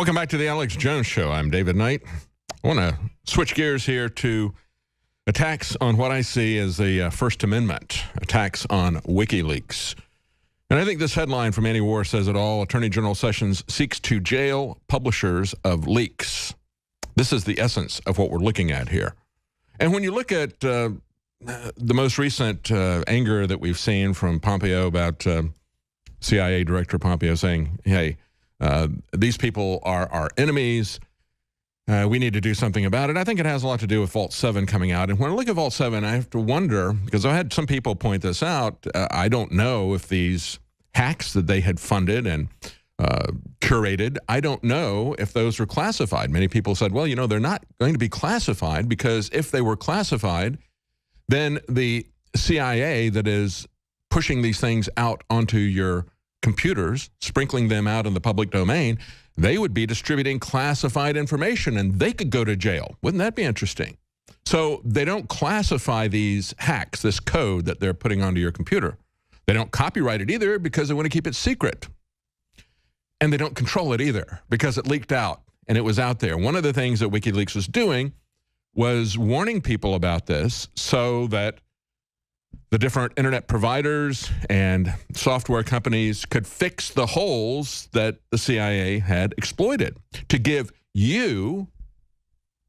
Welcome back to the Alex Jones Show. I'm David Knight. I want to switch gears here to attacks on what I see as the First Amendment, attacks on WikiLeaks. And I think this headline from Andy War says it all. Attorney General Sessions seeks to jail publishers of leaks. This is the essence of what we're looking at here. And when you look at the most recent anger that we've seen from Pompeo about CIA Director Pompeo saying, hey, these people are our enemies. We need to do something about it. I think it has a lot to do with Vault 7 coming out. And when I look at Vault 7, I have to wonder, because I had some people point this out, I don't know if these hacks that they had funded and curated, I don't know if those were classified. Many people said, well, you know, they're not going to be classified, because if they were classified, then the CIA that is pushing these things out onto your computers, sprinkling them out in the public domain, they would be distributing classified information and they could go to jail. Wouldn't that be interesting? So they don't classify these hacks, this code that they're putting onto your computer. They don't copyright it either because they want to keep it secret. And they don't control it either because it leaked out and it was out there. One of the things that WikiLeaks was doing was warning people about this so that the different internet providers and software companies could fix the holes that the CIA had exploited to give you,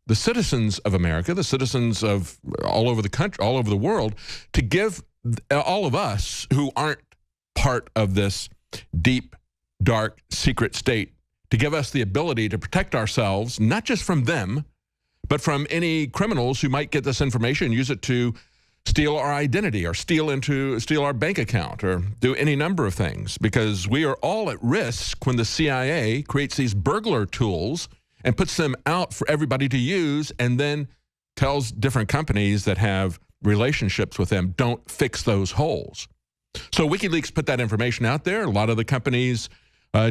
the citizens of America, the citizens of all over the country, all over the world, to give all of us who aren't part of this deep, dark, secret state, to give us the ability to protect ourselves, not just from them, but from any criminals who might get this information, use it to steal our identity or steal our bank account or do any number of things, because we are all at risk when the CIA creates these burglar tools and puts them out for everybody to use and then tells different companies that have relationships with them, don't fix those holes. So WikiLeaks put that information out there. A lot of the companies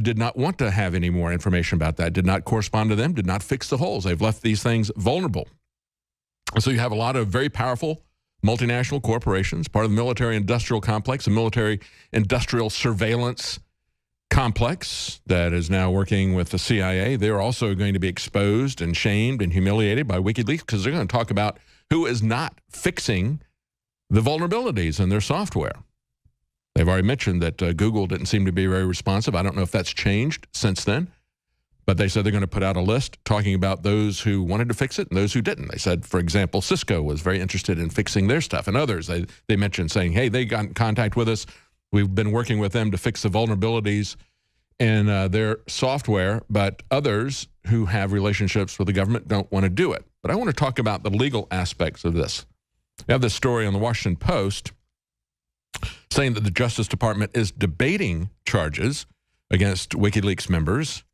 did not want to have any more information about that, did not correspond to them, did not fix the holes. They've left these things vulnerable. So you have a lot of very powerful multinational corporations, part of the military-industrial complex, the military-industrial surveillance complex that is now working with the CIA. They're also going to be exposed and shamed and humiliated by WikiLeaks because they're going to talk about who is not fixing the vulnerabilities in their software. They've already mentioned that Google didn't seem to be very responsive. I don't know if that's changed since then. But they said they're going to put out a list talking about those who wanted to fix it and those who didn't. They said, for example, Cisco was very interested in fixing their stuff. And others, they mentioned saying, hey, they got in contact with us. We've been working with them to fix the vulnerabilities in their software. But others who have relationships with the government don't want to do it. But I want to talk about the legal aspects of this. We have this story on the Washington Post saying that the Justice Department is debating charges against WikiLeaks members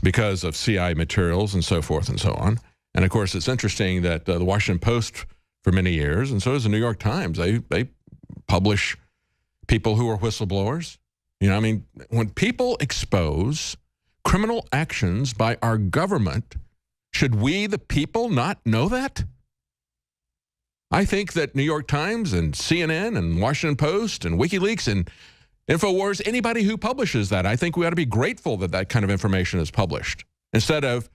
because of CI materials and so forth and so on. And of course, it's interesting that the Washington Post for many years, and so does the New York Times, they publish people who are whistleblowers. You know, I mean, when people expose criminal actions by our government, should we, the people, not know that? I think that New York Times and CNN and Washington Post and WikiLeaks and InfoWars, anybody who publishes that, I think we ought to be grateful that that kind of information is published. Instead of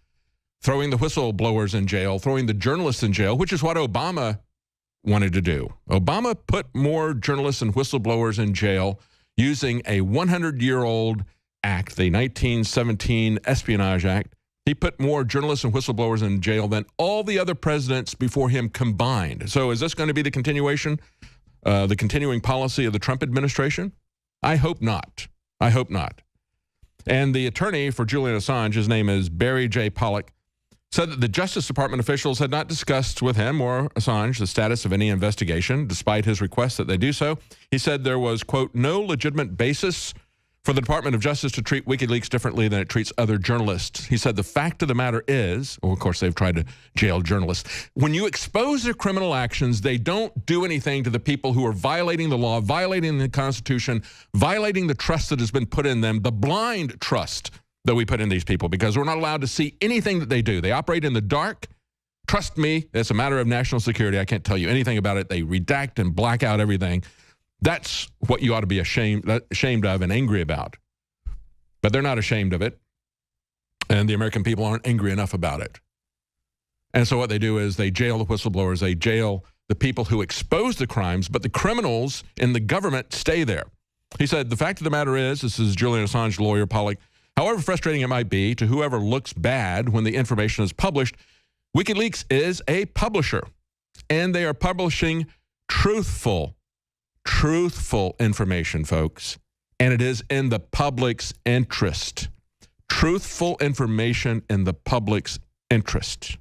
throwing the whistleblowers in jail, throwing the journalists in jail, which is what Obama wanted to do. Obama put more journalists and whistleblowers in jail using a 100-year-old act, the 1917 Espionage Act. He put more journalists and whistleblowers in jail than all the other presidents before him combined. So is this going to be the continuation, the continuing policy of the Trump administration? I hope not. I hope not. And the attorney for Julian Assange, his name is Barry J. Pollock, said that the Justice Department officials had not discussed with him or Assange the status of any investigation, despite his request that they do so. He said there was, quote, no legitimate basis for the Department of Justice to treat WikiLeaks differently than it treats other journalists. He said the fact of the matter is, well, of course, they've tried to jail journalists. When you expose their criminal actions, they don't do anything to the people who are violating the law, violating the Constitution, violating the trust that has been put in them, the blind trust that we put in these people, because we're not allowed to see anything that they do. They operate in the dark. Trust me, it's a matter of national security. I can't tell you anything about it. They redact and black out everything. That's what you ought to be ashamed of and angry about. But they're not ashamed of it. And the American people aren't angry enough about it. And so what they do is they jail the whistleblowers, they jail the people who expose the crimes, but the criminals in the government stay there. He said, the fact of the matter is, this is Julian Assange lawyer, Pollock, however frustrating it might be to whoever looks bad when the information is published, WikiLeaks is a publisher, and they are publishing truthful information, folks, and it is in the public's interest. Truthful information in the public's interest.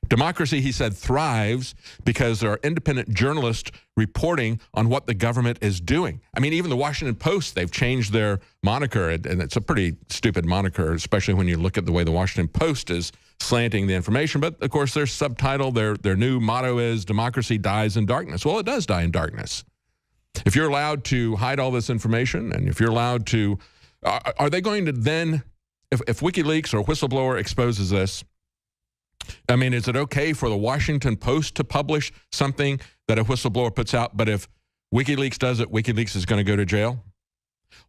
Democracy, he said, thrives because there are independent journalists reporting on what the government is doing. I mean, even the Washington Post, they've changed their moniker, and it's a pretty stupid moniker, especially when you look at the way the Washington Post is slanting the information. But, of course, their subtitle, their new motto is, democracy dies in darkness. Well, it does die in darkness. If you're allowed to hide all this information, and if you're allowed to, are they going to then, if WikiLeaks or a whistleblower exposes this, I mean, is it okay for the Washington Post to publish something that a whistleblower puts out, but if WikiLeaks does it, WikiLeaks is going to go to jail?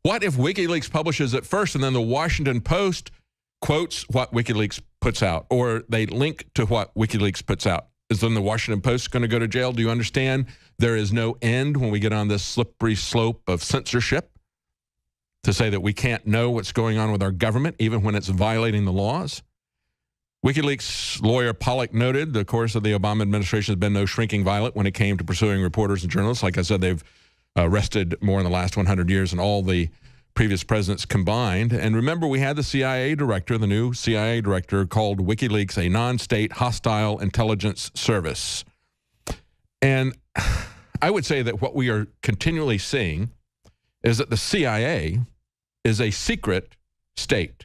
What if WikiLeaks publishes it first and then the Washington Post quotes what WikiLeaks puts out, or they link to what WikiLeaks puts out? Is then the Washington Post going to go to jail? Do you understand there is no end when we get on this slippery slope of censorship to say that we can't know what's going on with our government, even when it's violating the laws? WikiLeaks lawyer Pollock noted the course of the Obama administration has been no shrinking violet when it came to pursuing reporters and journalists. Like I said, they've arrested more in the last 100 years than all the previous presidents combined. And remember, we had the CIA director, the new CIA director, called WikiLeaks a non-state hostile intelligence service. And I would say that what we are continually seeing is that the CIA is a secret state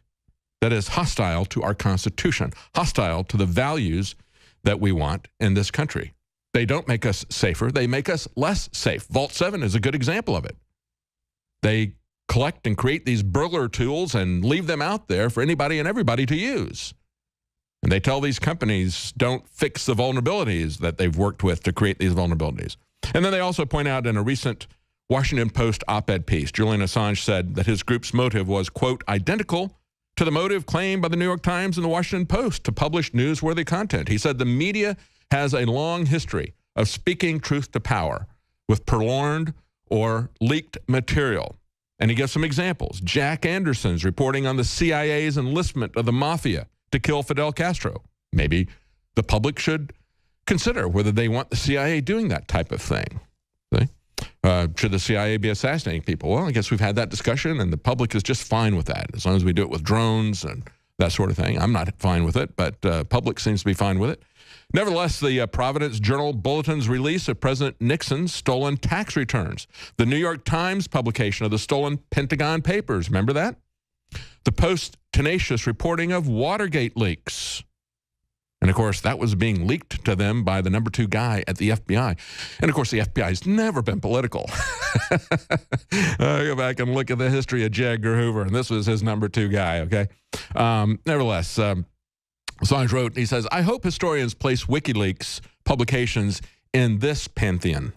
that is hostile to our Constitution, hostile to the values that we want in this country. They don't make us safer. They make us less safe. Vault 7 is a good example of it. They collect and create these burglar tools and leave them out there for anybody and everybody to use. And they tell these companies, don't fix the vulnerabilities that they've worked with to create these vulnerabilities. And then they also point out in a recent Washington Post op-ed piece, Julian Assange said that his group's motive was, quote, identical to the motive claimed by the New York Times and the Washington Post to publish newsworthy content. He said the media has a long history of speaking truth to power with purloined or leaked material. And he gives some examples. Jack Anderson's reporting on the CIA's enlistment of the mafia to kill Fidel Castro. Maybe the public should consider whether they want the CIA doing that type of thing. See? Should the CIA be assassinating people? Well, I guess we've had that discussion, and the public is just fine with that, as long as we do it with drones and that sort of thing. I'm not fine with it, but public seems to be fine with it. Nevertheless, the Providence Journal Bulletin's release of President Nixon's stolen tax returns. The New York Times publication of the stolen Pentagon Papers. Remember that? The Post's tenacious reporting of Watergate leaks. And, of course, that was being leaked to them by the number 2 guy at the FBI. And, of course, the FBI has never been political. Go back and look at the history of J. Edgar Hoover, and this was his number 2 guy, okay? Nevertheless, Assange wrote, he says, I hope historians place WikiLeaks publications in this pantheon.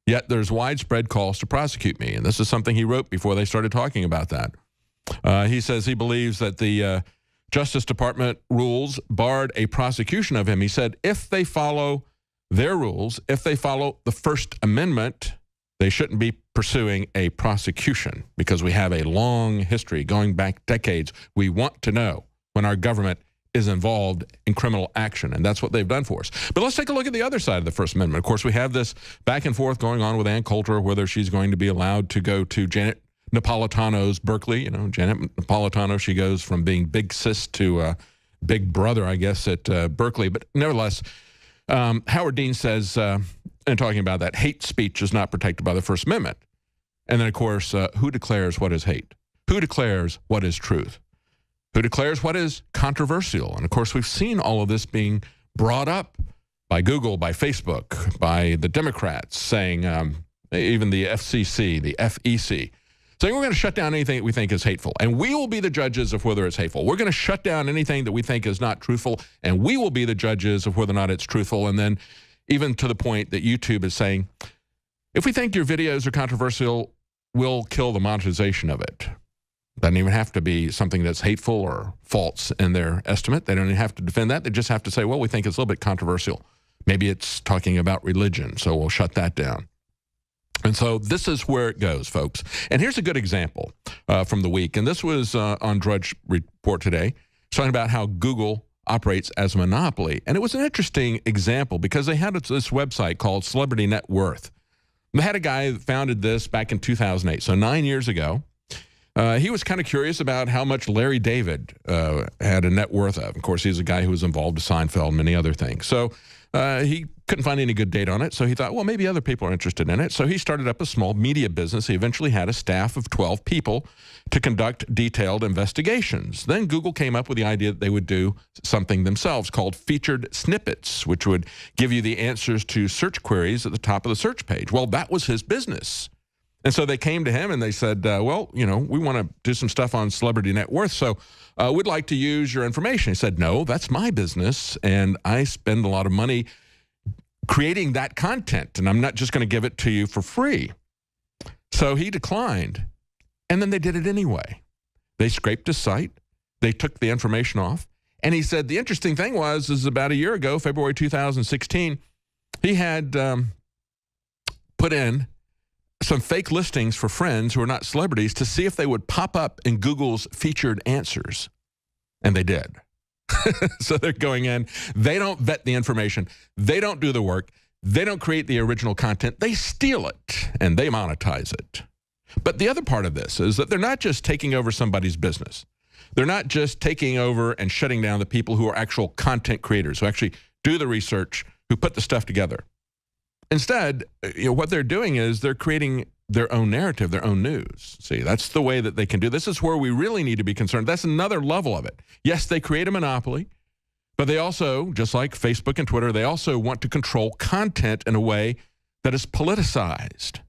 Yet there's widespread calls to prosecute me. And this is something he wrote before they started talking about that. He says he believes that the Justice Department rules barred a prosecution of him. He said if they follow their rules, if they follow the First Amendment, they shouldn't be pursuing a prosecution because we have a long history going back decades. We want to know when our government is involved in criminal action, and that's what they've done for us. But let's take a look at the other side of the First Amendment. Of course, we have this back and forth going on with Ann Coulter, whether she's going to be allowed to go to Janet Napolitano's Berkeley. You know, Janet Napolitano, she goes from being big sis to big brother, I guess, at Berkeley. But nevertheless, Howard Dean says, in talking about that, hate speech is not protected by the First Amendment. And then, of course, who declares what is hate? Who declares what is truth? Who declares what is controversial? And, of course, we've seen all of this being brought up by Google, by Facebook, by the Democrats, saying, even the FCC, the FEC, saying we're going to shut down anything that we think is hateful. And we will be the judges of whether it's hateful. We're going to shut down anything that we think is not truthful, and we will be the judges of whether or not it's truthful. And then even to the point that YouTube is saying, if we think your videos are controversial, we'll kill the monetization of it. Doesn't even have to be something that's hateful or false in their estimate. They don't even have to defend that. They just have to say, well, we think it's a little bit controversial. Maybe it's talking about religion, so we'll shut that down. And so this is where it goes, folks. And here's a good example from the week. And this was on Drudge Report today, talking about how Google operates as a monopoly. And it was an interesting example because they had this website called Celebrity Net Worth. They had a guy that founded this back in 2008, so 9 years ago. He was kind of curious about how much Larry David had a net worth of. Of course, he's a guy who was involved with Seinfeld and many other things. So he couldn't find any good data on it, so he thought, well, maybe other people are interested in it. So he started up a small media business. He eventually had a staff of 12 people to conduct detailed investigations. Then Google came up with the idea that they would do something themselves called featured snippets, which would give you the answers to search queries at the top of the search page. Well, that was his business. And so they came to him and they said, well, you know, we want to do some stuff on Celebrity Net Worth, so we'd like to use your information. He said, no, that's my business, and I spend a lot of money creating that content, and I'm not just going to give it to you for free. So he declined, and then they did it anyway. They scraped his site. They took the information off, and he said the interesting thing is about a year ago, February 2016, he had put in some fake listings for friends who are not celebrities to see if they would pop up in Google's featured answers. And they did. So they're going in. They don't vet the information. They don't do the work. They don't create the original content. They steal it and they monetize it. But the other part of this is that they're not just taking over somebody's business. They're not just taking over and shutting down the people who are actual content creators, who actually do the research, who put the stuff together. Instead, what they're doing is they're creating their own narrative, their own news. See, that's the way that they can do. This is where we really need to be concerned. That's another level of it. Yes, they create a monopoly, but they also, just like Facebook and Twitter, they also want to control content in a way that is politicized.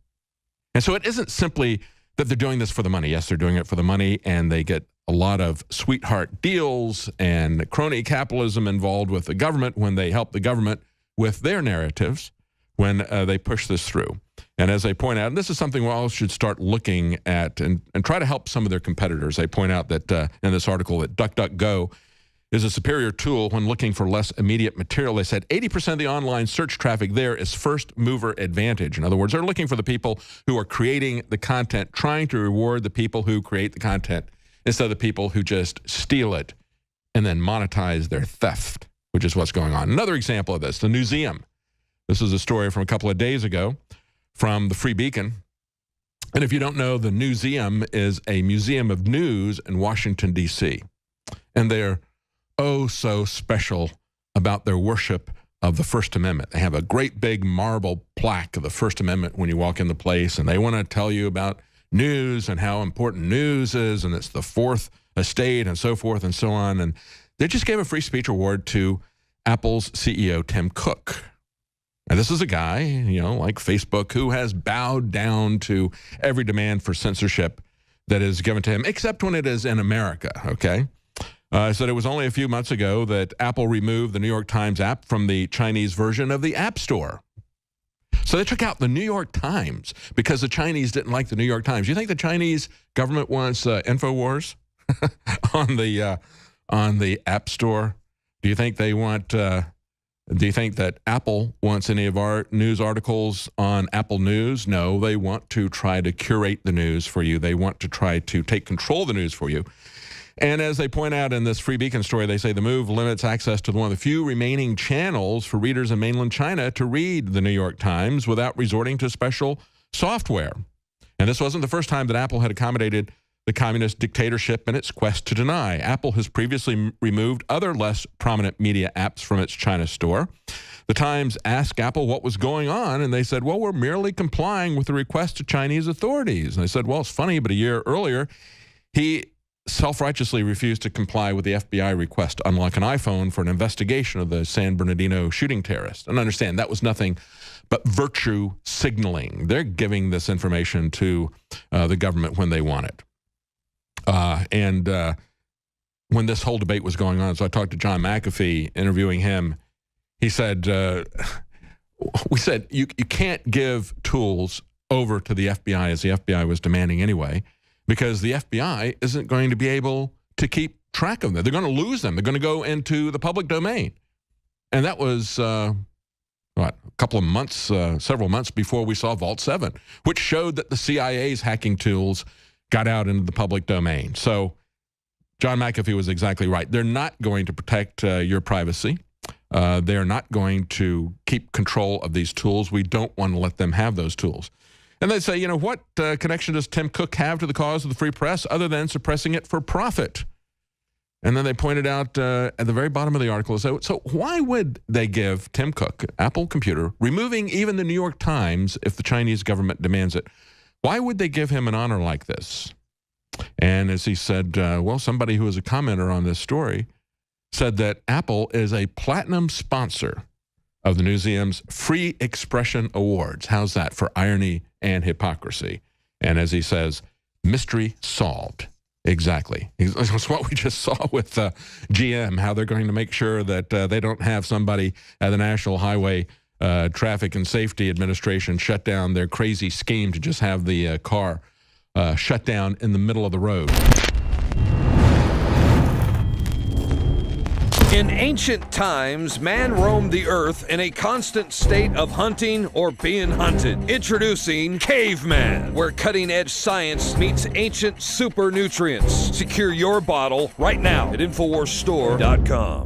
And so it isn't simply that they're doing this for the money. Yes, they're doing it for the money, and they get a lot of sweetheart deals and crony capitalism involved with the government when they help the government with their narratives when they push this through. And as they point out, and this is something we all should start looking at and try to help some of their competitors. They point out that in this article that DuckDuckGo is a superior tool when looking for less immediate material. They said 80% of the online search traffic there is first mover advantage. In other words, they're looking for the people who are creating the content, trying to reward the people who create the content instead of the people who just steal it and then monetize their theft, which is what's going on. Another example of this, the Newseum. This is a story from a couple of days ago from the Free Beacon. And if you don't know, the Newseum is a museum of news in Washington, D.C. And they're oh so special about their worship of the First Amendment. They have a great big marble plaque of the First Amendment when you walk in the place, and they want to tell you about news and how important news is, and it's the fourth estate and so forth and so on. And they just gave a free speech award to Apple's CEO, Tim Cook. And this is a guy, like Facebook, who has bowed down to every demand for censorship that is given to him, except when it is in America, okay? Said it was only a few months ago that Apple removed the New York Times app from the Chinese version of the App Store. So they took out the New York Times because the Chinese didn't like the New York Times. You think the Chinese government wants InfoWars on the App Store? Do you think they want... Do you think that Apple wants any of our news articles on Apple News? No, they want to try to curate the news for you. They want to try to take control of the news for you. And as they point out in this Free Beacon story, they say the move limits access to one of the few remaining channels for readers in mainland China to read the New York Times without resorting to special software. And this wasn't the first time that Apple had accommodated the communist dictatorship in its quest to deny. Apple has previously removed other less prominent media apps from its China store. The Times asked Apple what was going on, and they said, well, we're merely complying with the request of Chinese authorities. And they said, well, it's funny, but a year earlier, he self-righteously refused to comply with the FBI request to unlock an iPhone for an investigation of the San Bernardino shooting terrorist. And understand, that was nothing but virtue signaling. They're giving this information to the government when they want it. When this whole debate was going on, so I talked to John McAfee, interviewing him. He said, we said, you can't give tools over to the FBI as the FBI was demanding anyway. because the FBI isn't going to be able to keep track of them. They're going to lose them. They're going to go into the public domain. And that was, a couple of months, several months before we saw Vault 7, which showed that the CIA's hacking tools got out into the public domain. So John McAfee was exactly right. They're not going to protect your privacy. They're not going to keep control of these tools. We don't want to let them have those tools. And they say, you know, what connection does Tim Cook have to the cause of the free press other than suppressing it for profit? And then they pointed out at the very bottom of the article, so why would they give Tim Cook, Apple Computer, removing even the New York Times if the Chinese government demands it, why would they give him an honor like this? And as he said, well, somebody who was a commenter on this story said that Apple is a platinum sponsor of the museum's Free Expression Awards. How's that for irony and hypocrisy? And as he says, mystery solved. Exactly. It's what we just saw with GM, how they're going to make sure that they don't have somebody at the National Highway Traffic and Safety Administration shut down their crazy scheme to just have the car shut down in the middle of the road. In ancient times, man roamed the earth in a constant state of hunting or being hunted. Introducing Caveman, where cutting-edge science meets ancient super nutrients. Secure your bottle right now at InfoWarsStore.com.